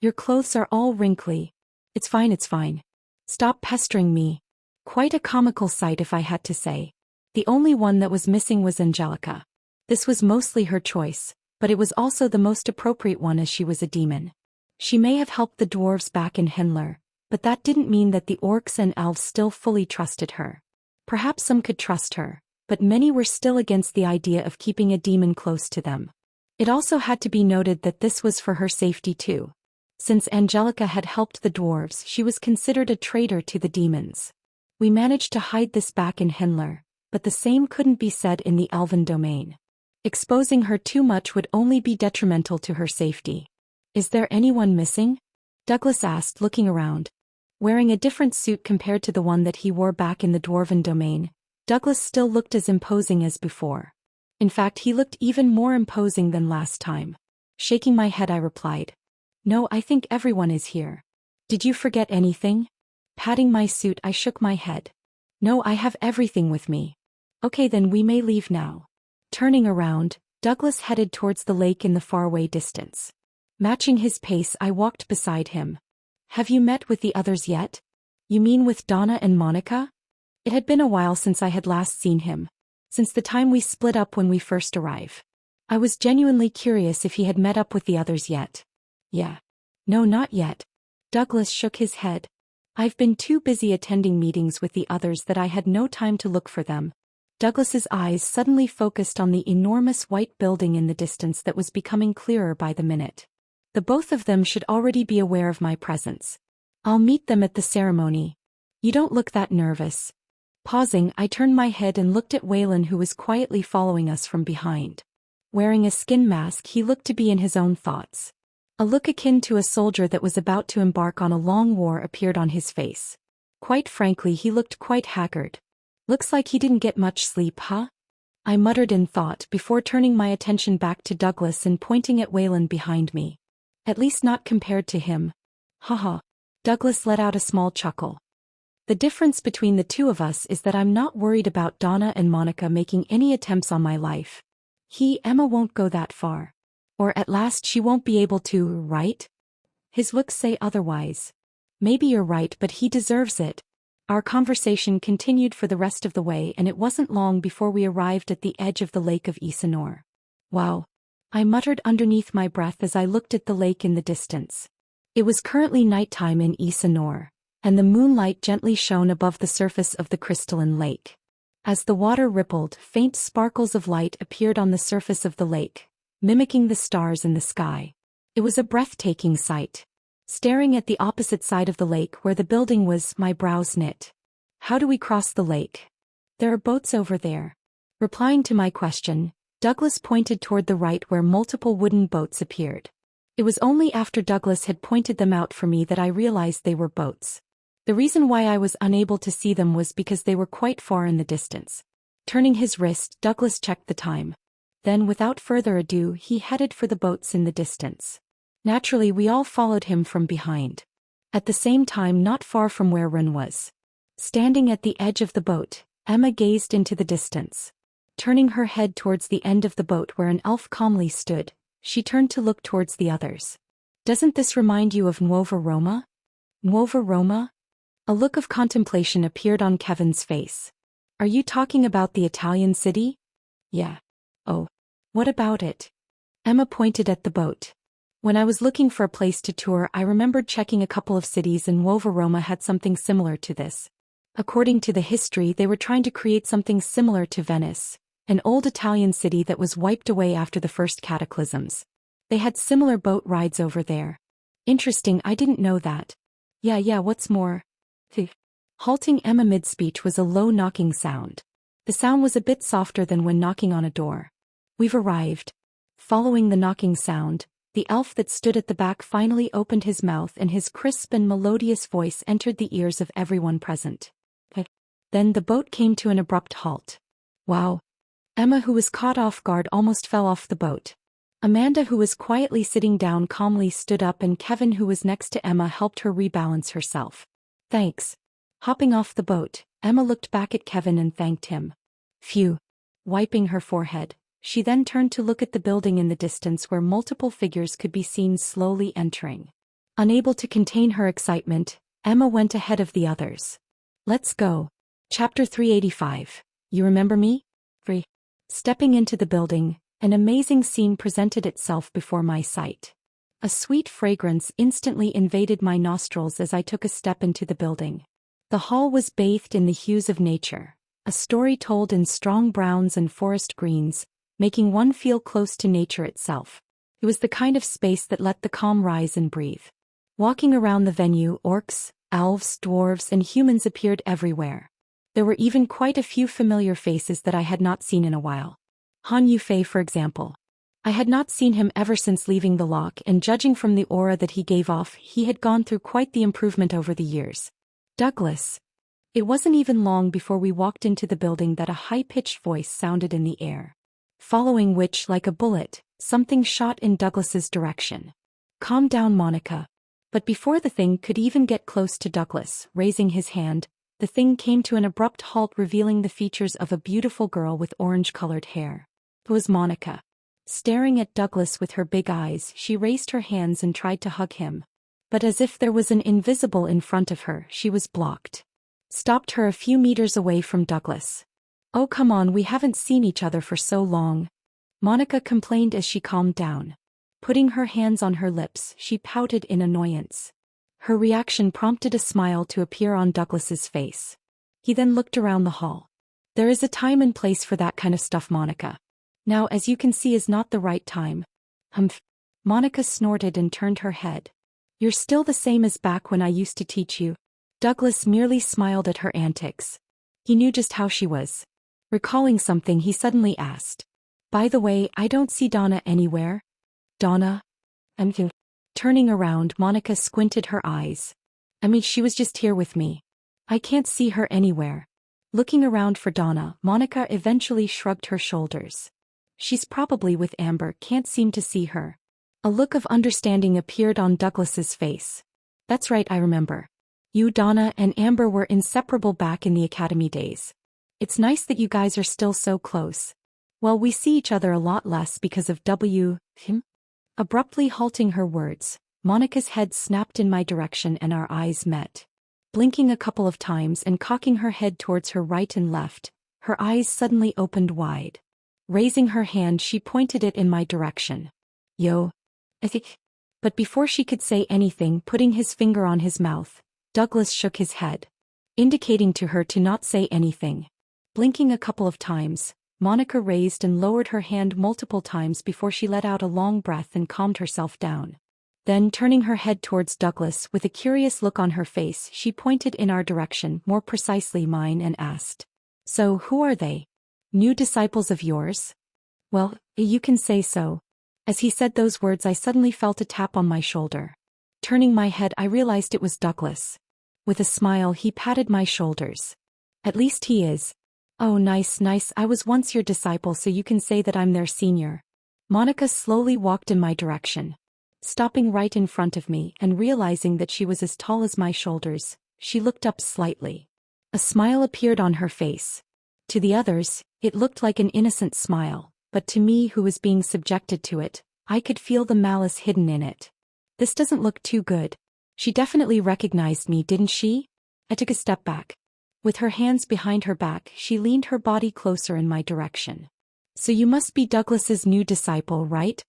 "Your clothes are all wrinkly. It's fine, it's fine. Stop pestering me." Quite a comical sight if I had to say. The only one that was missing was Angelica. This was mostly her choice, but it was also the most appropriate one as she was a demon. She may have helped the dwarves back in Henler, but that didn't mean that the orcs and elves still fully trusted her. Perhaps some could trust her, but many were still against the idea of keeping a demon close to them. It also had to be noted that this was for her safety too. Since Angelica had helped the dwarves, she was considered a traitor to the demons. We managed to hide this back in Henler, but the same couldn't be said in the Elven domain. Exposing her too much would only be detrimental to her safety. "Is there anyone missing?" Douglas asked, looking around. Wearing a different suit compared to the one that he wore back in the Dwarven domain, Douglas still looked as imposing as before. In fact, he looked even more imposing than last time. Shaking my head, I replied, "No, I think everyone is here. Did you forget anything?" Patting my suit, I shook my head. "No, I have everything with me." "Okay, then we may leave now." Turning around, Douglas headed towards the lake in the faraway distance. Matching his pace, I walked beside him. "Have you met with the others yet?" "You mean with Donna and Monica?" It had been a while since I had last seen him. Since the time we split up when we first arrived. I was genuinely curious if he had met up with the others yet. "Yeah. No, not yet." Douglas shook his head. "I've been too busy attending meetings with the others that I had no time to look for them." Douglas's eyes suddenly focused on the enormous white building in the distance that was becoming clearer by the minute. The both of them should already be aware of my presence. "I'll meet them at the ceremony. You don't look that nervous." Pausing, I turned my head and looked at Waylon, who was quietly following us from behind. Wearing a skin mask, he looked to be in his own thoughts. A look akin to a soldier that was about to embark on a long war appeared on his face. Quite frankly, he looked quite haggard. Looks like he didn't get much sleep, huh? I muttered in thought before turning my attention back to Douglas and pointing at Wayland behind me. At least not compared to him. Haha. Douglas let out a small chuckle. The difference between the two of us is that I'm not worried about Donna and Monica making any attempts on my life. Emma won't go that far. Or at last she won't be able to, right? His looks say otherwise. Maybe you're right, but he deserves it. Our conversation continued for the rest of the way, and it wasn't long before we arrived at the edge of the lake of S69. Wow. I muttered underneath my breath as I looked at the lake in the distance. It was currently nighttime in S69, and the moonlight gently shone above the surface of the crystalline lake. As the water rippled, faint sparkles of light appeared on the surface of the lake, mimicking the stars in the sky. It was a breathtaking sight. Staring at the opposite side of the lake where the building was, my brows knit. How do we cross the lake? There are boats over there. Replying to my question, Douglas pointed toward the right where multiple wooden boats appeared. It was only after Douglas had pointed them out for me that I realized they were boats. The reason why I was unable to see them was because they were quite far in the distance. Turning his wrist, Douglas checked the time. Then, without further ado, he headed for the boats in the distance. Naturally, we all followed him from behind. At the same time, not far from where Ren was. Standing at the edge of the boat, Emma gazed into the distance. Turning her head towards the end of the boat where an elf calmly stood, she turned to look towards the others. Doesn't this remind you of Nuova Roma? Nuova Roma? A look of contemplation appeared on Kevin's face. Are you talking about the Italian city? Yeah. Oh. What about it? Emma pointed at the boat. When I was looking for a place to tour, I remembered checking a couple of cities, and Nuova Roma had something similar to this. According to the history, they were trying to create something similar to Venice, an old Italian city that was wiped away after the first cataclysms. They had similar boat rides over there. Interesting, I didn't know that. Yeah, what's more? Halting Emma mid-speech was a low knocking sound. The sound was a bit softer than when knocking on a door. We've arrived. Following the knocking sound, the elf that stood at the back finally opened his mouth, and his crisp and melodious voice entered the ears of everyone present. Then the boat came to an abrupt halt. Wow. Emma, who was caught off guard, almost fell off the boat. Amanda, who was quietly sitting down, calmly stood up, and Kevin, who was next to Emma, helped her rebalance herself. Thanks. Hopping off the boat, Emma looked back at Kevin and thanked him. Phew. Wiping her forehead, she then turned to look at the building in the distance where multiple figures could be seen slowly entering. Unable to contain her excitement, Emma went ahead of the others. Let's go. Chapter 385. You remember me? 3. Stepping into the building, an amazing scene presented itself before my sight. A sweet fragrance instantly invaded my nostrils as I took a step into the building. The hall was bathed in the hues of nature, a story told in strong browns and forest greens, making one feel close to nature itself. It was the kind of space that let the calm rise and breathe. Walking around the venue, orcs, elves, dwarves, and humans appeared everywhere. There were even quite a few familiar faces that I had not seen in a while. Han Yufei, for example. I had not seen him ever since leaving the lock, and judging from the aura that he gave off, he had gone through quite the improvement over the years. Douglas. It wasn't even long before we walked into the building that a high-pitched voice sounded in the air. Following which, like a bullet, something shot in Douglas's direction. Calm down, Monica. But before the thing could even get close to Douglas, raising his hand, the thing came to an abrupt halt, revealing the features of a beautiful girl with orange-colored hair. It was Monica. Staring at Douglas with her big eyes, she raised her hands and tried to hug him. But as if there was an invisible in front of her, she was blocked. Stopped her a few meters away from Douglas. Oh, come on, we haven't seen each other for so long. Monica complained as she calmed down. Putting her hands on her lips, she pouted in annoyance. Her reaction prompted a smile to appear on Douglas's face. He then looked around the hall. There is a time and place for that kind of stuff, Monica. Now, as you can see, is not the right time. Humph. Monica snorted and turned her head. You're still the same as back when I used to teach you. Douglas merely smiled at her antics. He knew just how she was. Recalling something, he suddenly asked. By the way, I don't see Donna anywhere. Donna? Turning around, Monica squinted her eyes. She was just here with me. I can't see her anywhere. Looking around for Donna, Monica eventually shrugged her shoulders. She's probably with Amber, can't seem to see her. A look of understanding appeared on Douglas's face. That's right, I remember. You, Donna, and Amber were inseparable back in the academy days. It's nice that you guys are still so close. Well, we see each other a lot less because of him? Abruptly halting her words, Monica's head snapped in my direction and our eyes met. Blinking a couple of times and cocking her head towards her right and left, her eyes suddenly opened wide. Raising her hand, she pointed it in my direction. Yo. I think. But before she could say anything, putting his finger on his mouth, Douglas shook his head, indicating to her to not say anything. Blinking a couple of times, Monica raised and lowered her hand multiple times before she let out a long breath and calmed herself down. Then, turning her head towards Douglas with a curious look on her face, she pointed in our direction, more precisely mine, and asked, "So, who are they? New disciples of yours?" "Well, you can say so." As he said those words, I suddenly felt a tap on my shoulder. Turning my head, I realized it was Douglas. With a smile, he patted my shoulders. "At least he is. Oh, nice, nice. I was once your disciple, so you can say that I'm their senior." Monica slowly walked in my direction. Stopping right in front of me and realizing that she was as tall as my shoulders, she looked up slightly. A smile appeared on her face. To the others, it looked like an innocent smile, but to me, who was being subjected to it, I could feel the malice hidden in it. This doesn't look too good. She definitely recognized me, didn't she? I took a step back. With her hands behind her back, she leaned her body closer in my direction. "So you must be Douglas's new disciple, right?"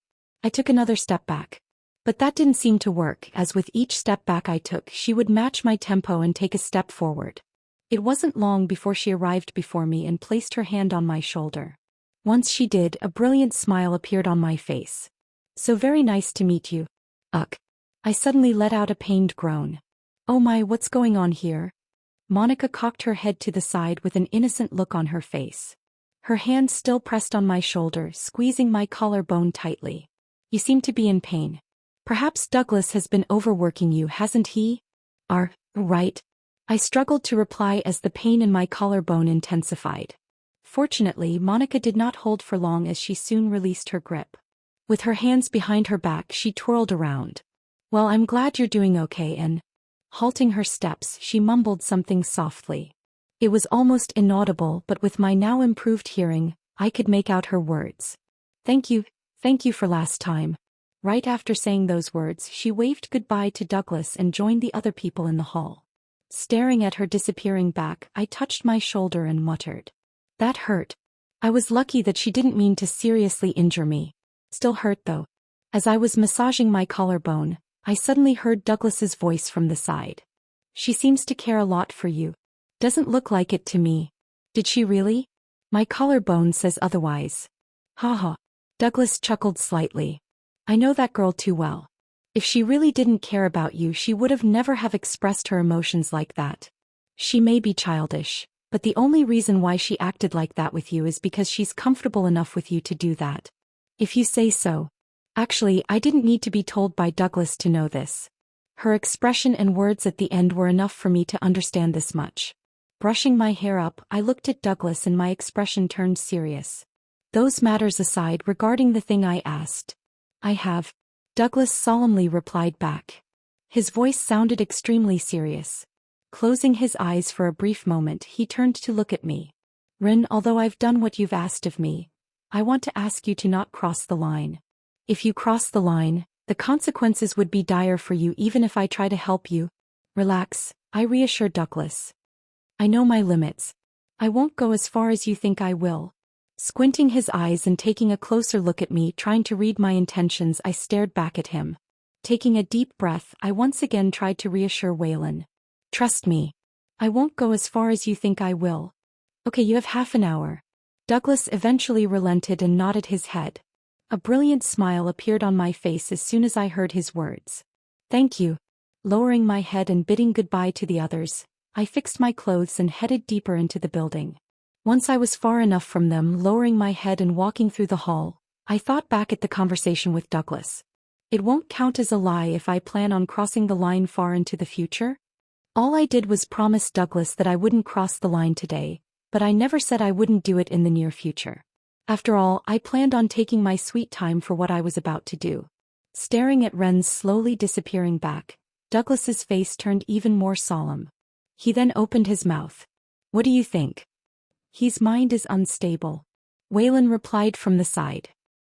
I took another step back. But that didn't seem to work, as with each step back I took, she would match my tempo and take a step forward. It wasn't long before she arrived before me and placed her hand on my shoulder. Once she did, a brilliant smile appeared on my face. "So very nice to meet you." Ugh. I suddenly let out a pained groan. "Oh my, what's going on here?" Monica cocked her head to the side with an innocent look on her face. Her hand still pressed on my shoulder, squeezing my collarbone tightly. "You seem to be in pain. Perhaps Douglas has been overworking you, hasn't he?" Right." I struggled to reply as the pain in my collarbone intensified. Fortunately, Monica did not hold for long as she soon released her grip. With her hands behind her back, she twirled around. "Well, I'm glad you're doing okay," and, halting her steps, she mumbled something softly. It was almost inaudible, but with my now improved hearing, I could make out her words. Thank you for last time." Right after saying those words, she waved goodbye to Douglas and joined the other people in the hall. Staring at her disappearing back, I touched my shoulder and muttered, "That hurt." I was lucky that she didn't mean to seriously injure me. Still hurt though. As I was massaging my collarbone, I suddenly heard Douglas's voice from the side. "She seems to care a lot for you. Doesn't look like it to me." "Did she really?" "My collarbone says otherwise." "Haha." Douglas chuckled slightly. "I know that girl too well. If she really didn't care about you, she would have never have expressed her emotions like that. She may be childish, but the only reason why she acted like that with you is because she's comfortable enough with you to do that." "If you say so." Actually, I didn't need to be told by Douglas to know this. Her expression and words at the end were enough for me to understand this much. Brushing my hair up, I looked at Douglas and my expression turned serious. "Those matters aside, regarding the thing I asked." "I have," Douglas solemnly replied back. His voice sounded extremely serious. Closing his eyes for a brief moment, he turned to look at me. "Rin, although I've done what you've asked of me, I want to ask you to not cross the line. If you cross the line, the consequences would be dire for you even if I try to help you." "Relax," I reassured Douglas. "I know my limits. I won't go as far as you think I will." Squinting his eyes and taking a closer look at me, trying to read my intentions, I stared back at him. Taking a deep breath, I once again tried to reassure Waylon. "Trust me. I won't go as far as you think I will." "Okay, you have half an hour." Douglas eventually relented and nodded his head. A brilliant smile appeared on my face as soon as I heard his words. "Thank you." Lowering my head and bidding goodbye to the others, I fixed my clothes and headed deeper into the building. Once I was far enough from them, lowering my head and walking through the hall, I thought back at the conversation with Douglas. It won't count as a lie if I plan on crossing the line far into the future? All I did was promise Douglas that I wouldn't cross the line today, but I never said I wouldn't do it in the near future. After all, I planned on taking my sweet time for what I was about to do. Staring at Ren's slowly disappearing back, Douglas's face turned even more solemn. He then opened his mouth. "What do you think?" "His mind is unstable," Waylon replied from the side.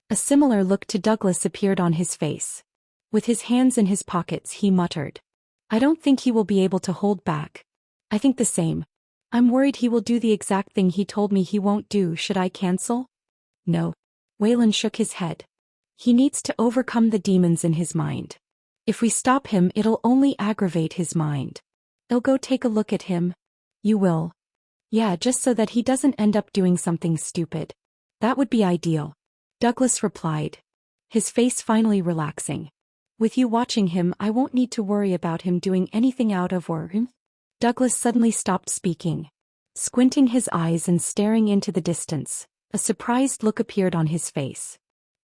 A similar look to Douglas appeared on his face. With his hands in his pockets, he muttered, "I don't think he will be able to hold back." "I think the same. I'm worried he will do the exact thing he told me he won't do." "Should I cancel?" "No." Waylon shook his head. "He needs to overcome the demons in his mind. If we stop him, it'll only aggravate his mind." "I'll go take a look at him." "You will?" "Yeah, just so that he doesn't end up doing something stupid." "That would be ideal," Douglas replied, his face finally relaxing. "With you watching him, I won't need to worry about him doing anything out of order." Douglas suddenly stopped speaking. Squinting his eyes and staring into the distance, a surprised look appeared on his face.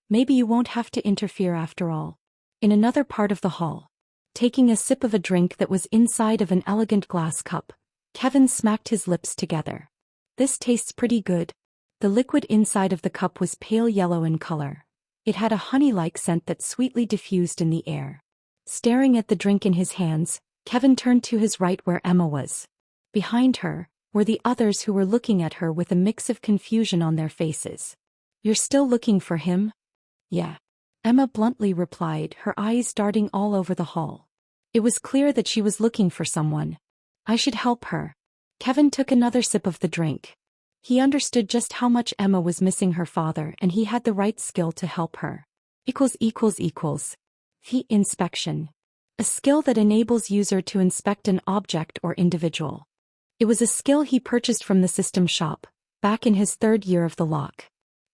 "Maybe you won't have to interfere after all." In another part of the hall, taking a sip of a drink that was inside of an elegant glass cup, Kevin smacked his lips together. "This tastes pretty good." The liquid inside of the cup was pale yellow in color. It had a honey-like scent that sweetly diffused in the air. Staring at the drink in his hands, Kevin turned to his right where Emma was. Behind her were the others who were looking at her with a mix of confusion on their faces. "You're still looking for him?" "Yeah," Emma bluntly replied, her eyes darting all over the hall. It was clear that she was looking for someone. "I should help her." Kevin took another sip of the drink. He understood just how much Emma was missing her father, and he had the right skill to help her. The inspection. A skill that enables user to inspect an object or individual. It was a skill he purchased from the system shop, back in his 3rd year of the lock.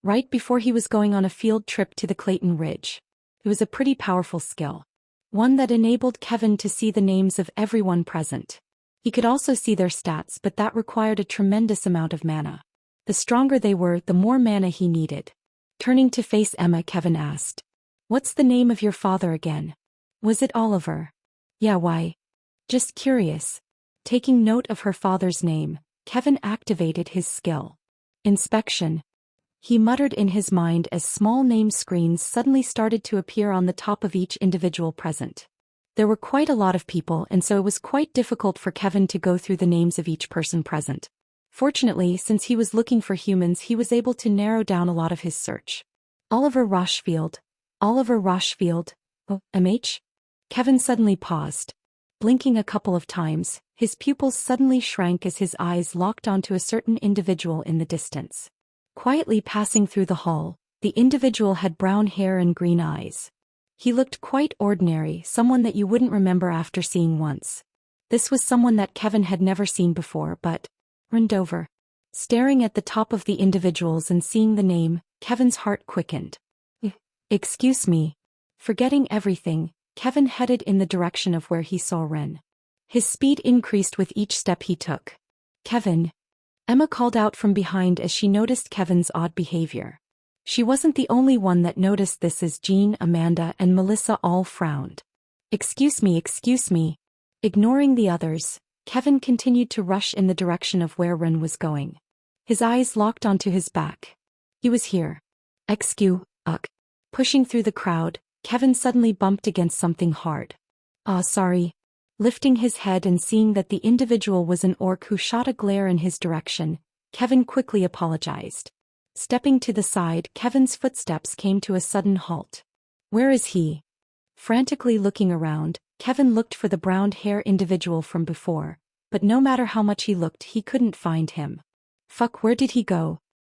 Right before he was going on a field trip to the Clayton Ridge. It was a pretty powerful skill. One that enabled Kevin to see the names of everyone present. He could also see their stats, but that required a tremendous amount of mana. The stronger they were, the more mana he needed. Turning to face Emma, Kevin asked, "What's the name of your father again?" "Was it Oliver?" "Yeah, why?" "Just curious." Taking note of her father's name, Kevin activated his skill. Inspection. He muttered in his mind as small name screens suddenly started to appear on the top of each individual present. There were quite a lot of people, and so it was quite difficult for Kevin to go through the names of each person present. Fortunately, since he was looking for humans, he was able to narrow down a lot of his search. Oliver Rochefield. Oh, MH? Kevin suddenly paused. Blinking a couple of times, his pupils suddenly shrank as his eyes locked onto a certain individual in the distance. Quietly passing through the hall, the individual had brown hair and green eyes. He looked quite ordinary, someone that you wouldn't remember after seeing once. This was someone that Kevin had never seen before, but leaned over. Staring at the top of the individuals and seeing the name, Kevin's heart quickened. Excuse me." Forgetting everything, Kevin headed in the direction of where he saw Ren. His speed increased with each step he took. "Kevin." Emma called out from behind as she noticed Kevin's odd behavior. She wasn't the only one that noticed this, as Jean, Amanda, and Melissa all frowned. Excuse me. Ignoring the others, Kevin continued to rush in the direction of where Ren was going. His eyes locked onto his back. He was here. Pushing through the crowd, Kevin suddenly bumped against something hard. Sorry. Lifting his head and seeing that the individual was an orc who shot a glare in his direction, Kevin quickly apologized. Stepping to the side, Kevin's footsteps came to a sudden halt. Where is he? Frantically looking around, Kevin looked for the brown-haired individual from before, but no matter how much he looked, he couldn't find him. Where did he go?